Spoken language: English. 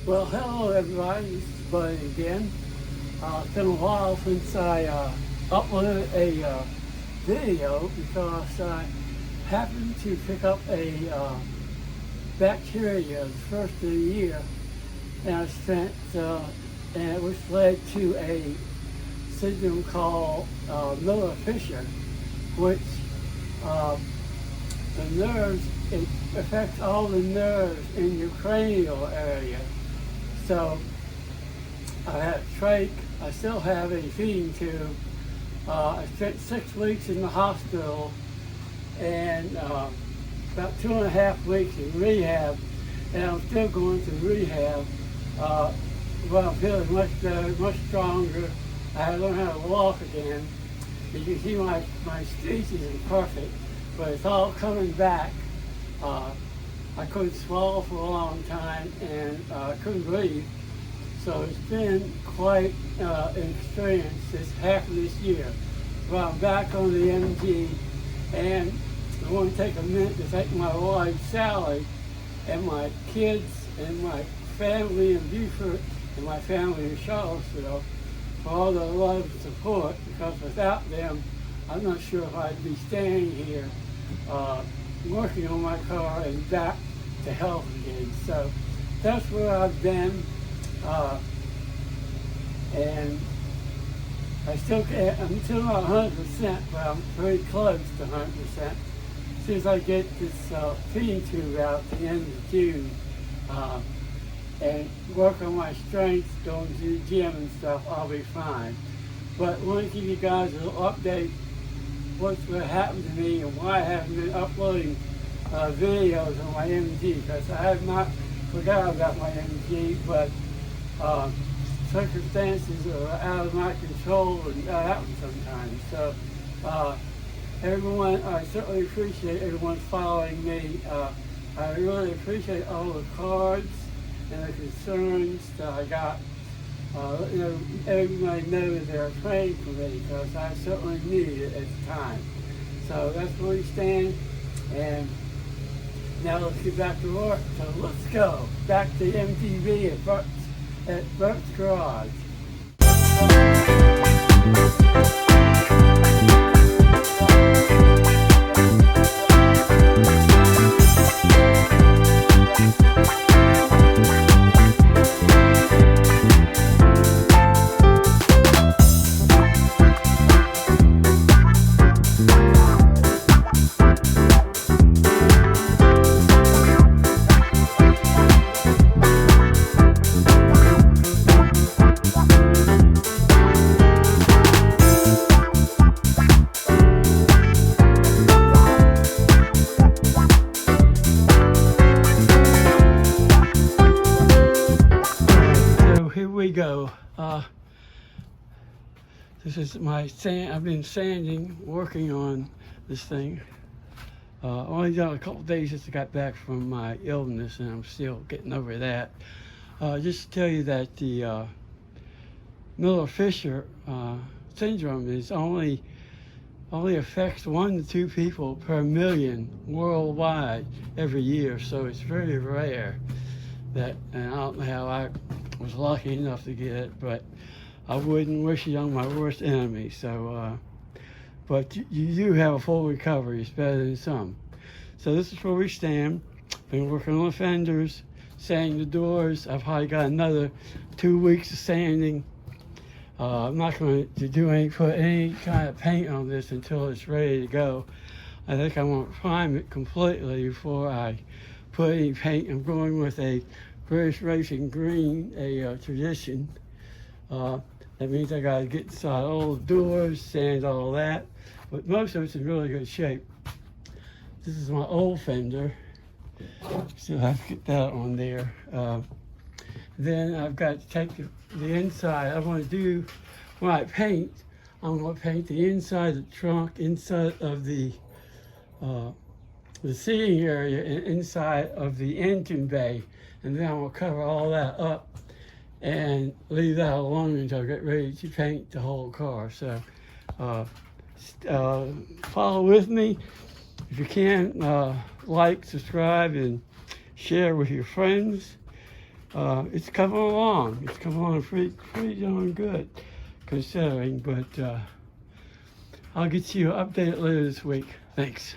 Well, hello everybody, this is Buddy again. It's been a while since I uploaded a video because I happened to pick up a bacteria the first of the year, and I spent, and it was led to a syndrome called Miller-Fisher, which the nerves, it affects all the nerves in your cranial area. So I had trach, I still have a feeding tube. I spent 6 weeks in the hospital and about 2.5 weeks in rehab, and I'm still going through rehab. But I'm feeling much better, much stronger. I had to learn how to walk again. You can see my speech isn't perfect, but it's all coming back. I couldn't swallow for a long time and couldn't breathe. So it's been quite an experience this half of this year. But I'm back on the MG, and I want to take a minute to thank my wife Sally and my kids and my family in Beaufort and my family in Charlottesville for all the love and support, because without them, I'm not sure if I'd be standing here working on my car and back to health again. So that's where I've been, and I'm still not 100%, but I'm very close to 100%. As soon as I get this feeding tube out at the end of June, and work on my strength, going to the gym and stuff, I'll be fine. But I want to give you guys a little update what's going to happen to me and why I haven't been uploading videos on my MG, because I have not forgot about my MG, but circumstances are out of my control, and that happens sometimes. So everyone, I certainly appreciate everyone following me. I really appreciate all the cards and the concerns that I got. Everybody knows they're praying for me, because I certainly needed it at the time. So that's where we stand, and now let's get back to work. So let's go back to MTV at Burt's Garage. Here we go. This is my sand. I've been sanding, working on this thing. Only done a couple days since I got back from my illness, and I'm still getting over that. Just to tell you that the Miller-Fisher syndrome is only affects 1 to 2 people per million worldwide every year, so it's very rare. And I don't know how I was lucky enough to get it, but I wouldn't wish it on my worst enemy. So, but you do have a full recovery. It's better than some. So this is where we stand. Been working on the fenders, sanding the doors. I've probably got another 2 weeks of sanding. I'm not going to put any kind of paint on this until it's ready to go. I think I want to prime it completely before I put any paint. I'm going with a British Racing Green, a tradition. That means I got to get inside all the doors, sand all that, but most of it's in really good shape. This is my old fender. Still have to get that on there. Then I've got to take the inside. I want to do, when I paint, I'm going to paint the inside of the trunk, inside of the seating area, and inside of the engine bay. And then I'm going to cover all that up and leave that alone until I get ready to paint the whole car. So follow with me. If you can, like, subscribe, and share with your friends. it's coming along. It's coming along pretty darn good, considering. But I'll get you updated later this week. Thanks.